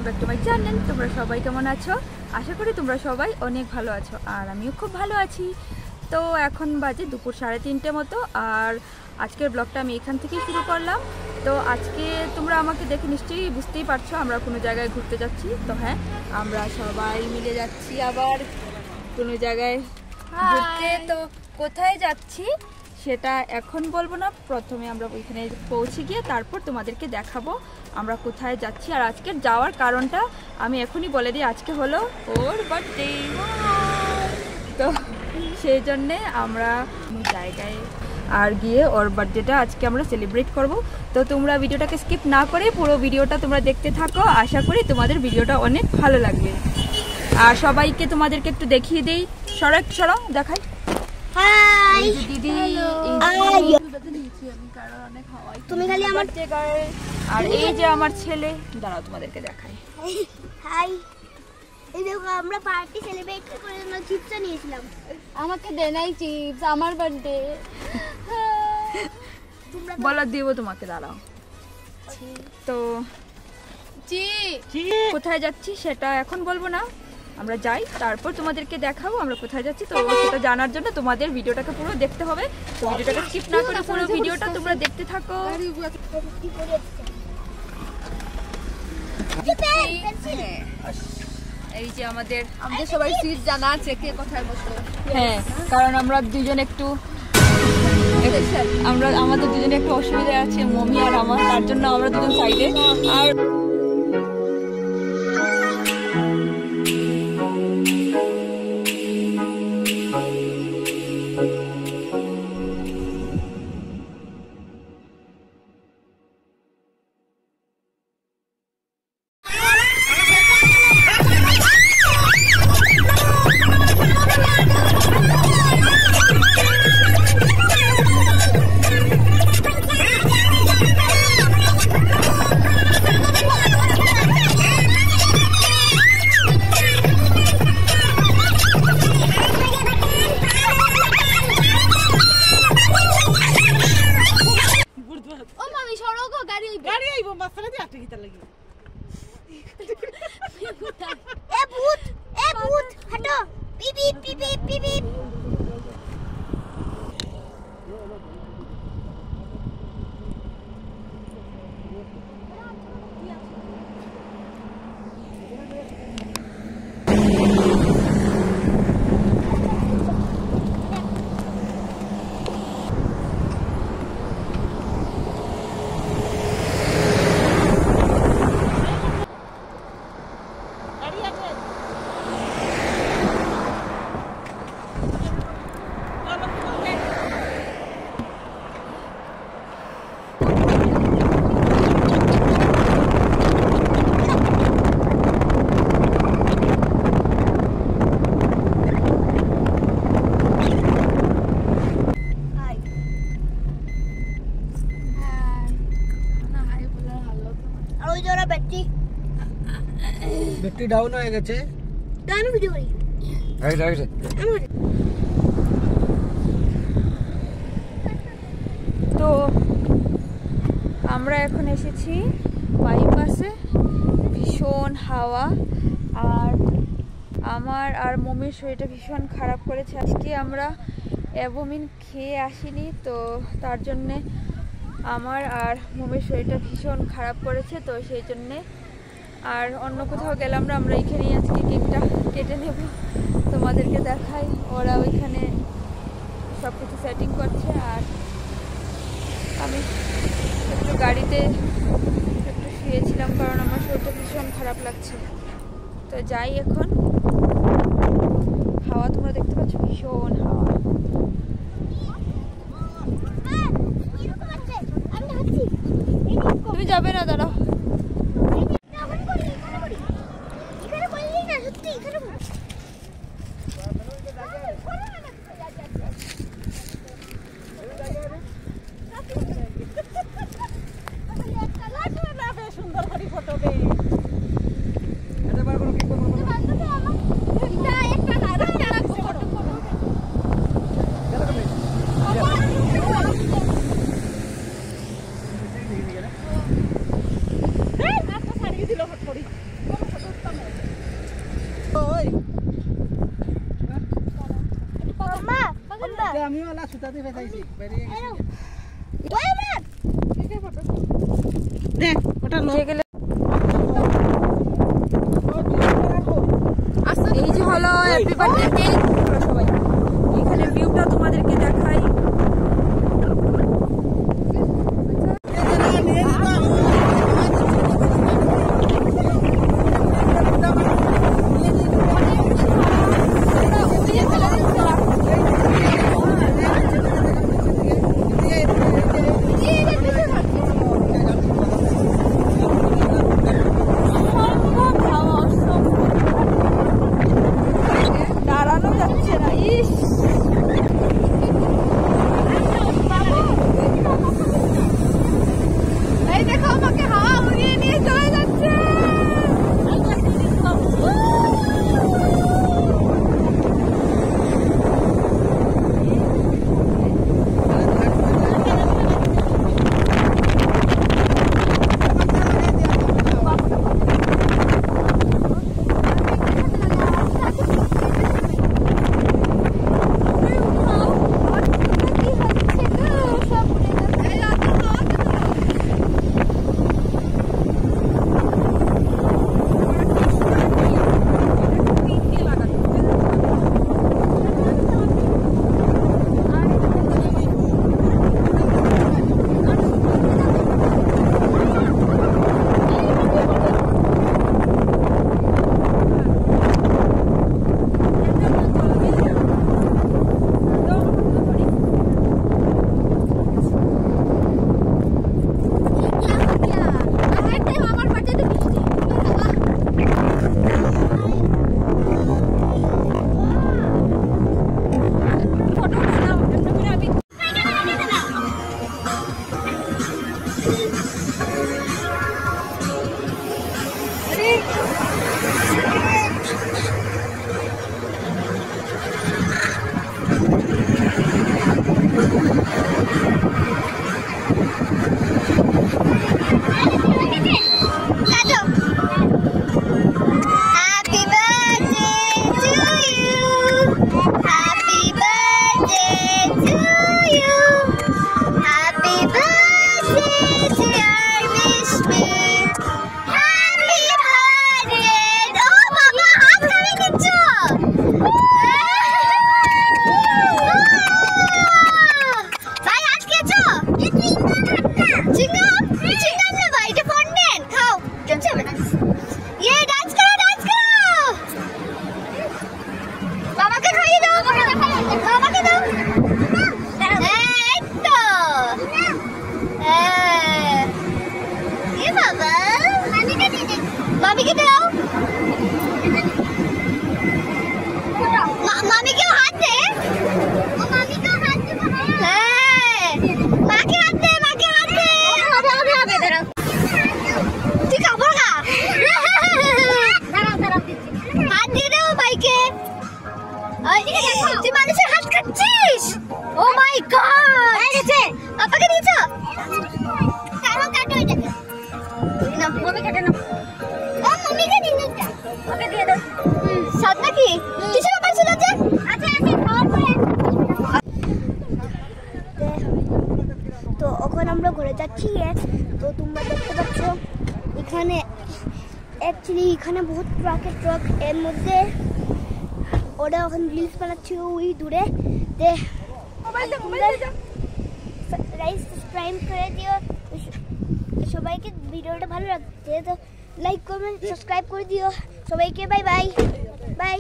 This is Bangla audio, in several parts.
Back to my channel. তোমরা সবাই কেমন আছো? আশা করি তোমরা সবাই অনেক ভালো আছো, আর আমিও খুব ভালো আছি। তো এখন বাজে দুপুর 3:30 মতো, আর আজকের ব্লগটা আমি এখান থেকেই শুরু করলাম। তো আজকে তোমরা আমাকে দেখে নিশ্চয়ই বুঝতেই পারছো আমরা কোনো জায়গায় ঘুরতে যাচ্ছি। তো হ্যাঁ, আমরা সবাই মিলে যাচ্ছি আবার কোনো জায়গায় ঘুরতে। তো কোথায় যাচ্ছি সেটা এখন বলবো না, প্রথমে আমরা ওইখানে পৌঁছে গিয়ে তারপর তোমাদেরকে দেখাবো আমরা কোথায় যাচ্ছি। আর আজকের যাওয়ার কারণটা আমি এখনই বলে দিই, আজকে হলো ওর বার্থডে। তো সেই জন্যে আমরা জায়গায় আর গিয়ে ওর বার্থডেটা আজকে আমরা সেলিব্রেট করব। তো তোমরা ভিডিওটাকে স্কিপ না করে পুরো ভিডিওটা তোমরা দেখতে থাকো, আশা করি তোমাদের ভিডিওটা অনেক ভালো লাগবে। আর সবাইকে তোমাদেরকে একটু দেখিয়ে দেই, সরো দেখাই। হাই দিদি, তুমি খালি আমার আর এই যে আমার ছেলে, দাঁড়াও তোমাদেরকে দেখাই। হাই, এই দেখো আমরা পার্টি সেলিব্রেট করে জন্য চিপস নিয়েছিলাম। আমাকে দে নাই চিপস, আমার বার্থডে। বলো দিব তোমাকে, দাঁড়াও। তো কোথায় যাচ্ছি সেটা এখন বলবো না, আমরা যাই তারপর তোমাদেরকে দেখাবো আমরা কোথায় যাচ্ছি। তো সেটা জানার জন্য তোমাদের ভিডিওটাকে পুরো দেখতে হবে। তো ভিডিওটাকে স্কিপ না করে পুরো ভিডিওটা তোমরা দেখতে থাকো। এই যে আমাদের সবাই সিট জানা আছে কে কোথায় বসবে। হ্যাঁ, কারণ আমরা দুজন একটু আমাদের দুজনে একটু অসুবিধা আছে, মমি আর আমার, তার জন্য আমরা দুজন সাইডে। আর ব্যাটারি ডাউন হয়ে গেছে। আমি ভিডিও করি। তো আমরা এখন এসেছি বাইপাসে, ভীষণ হাওয়া, আর আমার আর মমির শরীরটা ভীষণ খারাপ করেছে। আজকে আমরা অ্যাভোমিন খেয়ে আসিনি, তো তার জন্যে আমার আর মমির শরীরটা ভীষণ খারাপ করেছে। তো সেই জন্যে আর অন্য কোথাও গেলাম না, আমরা এখানেই আজকে কেকটা কেটে নেব, তোমাদেরকে দেখাই। ওরা ওইখানে সব কিছু সেটিং করছে, আর আমি একটু গাড়িতে একটু শুয়েছিলাম কারণ আমার শরীরটা ভীষণ খারাপ লাগছে। তো যাই এখন, হাওয়া তোমরা দেখতে পাচ্ছ, ভীষণ হাওয়া। তুমি যাবে না, দাঁড়াও। সুতা দিয়ে ফেসাইছি বেরিয়ে গেছে ওই আমার দেখ ওটা লোক গেলে এই যে হলো হ্যাপি বার্থডে কেক সবাই এখানে ভিউটা তোমাদেরকে দেখাই দাঁড়ানো যাচ্ছে না ইস এই দেখো আমাকে হাওয়া উড়িয়ে নিয়ে চলে যাচ্ছে তো এখন আমরা ঘুরে যাচ্ছি তো তোমরা দেখতে পাচ্ছ এখানে অ্যাকচুয়ালি এখানে বহুত ট্রাক এর মধ্যে ওরা এখন রিলস বানাচ্ছে ওই দূরে সাবস্ক্রাইব করে দিও সবাইকে ভিডিওটা ভালো লাগছে তো লাইক কমেন্ট সাবস্ক্রাইব করে দিও সবাইকে বাই বাই বাই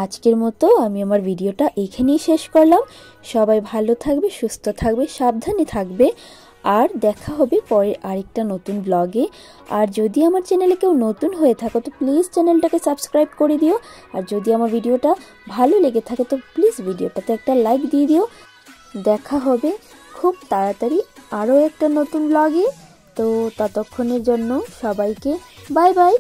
আজকের মতো আমি আমার ভিডিওটা এখানেই শেষ করলাম। সবাই ভালো থাকবে, সুস্থ থাকবে, সাবধানে থাকবে। আর দেখা হবে পরের আরেকটা নতুন ব্লগে। আর যদি আমার চ্যানেলে কেউ নতুন হয়ে থাকো তো প্লিজ চ্যানেলটাকে সাবস্ক্রাইব করে দিও। আর যদি আমার ভিডিওটা ভালো লেগে থাকে তো প্লিজ ভিডিওটাতে একটা লাইক দিয়ে দিও। দেখা হবে খুব তাড়াতাড়ি আরও একটা নতুন ব্লগে। তো ততক্ষণের জন্য সবাইকে বাই বাই।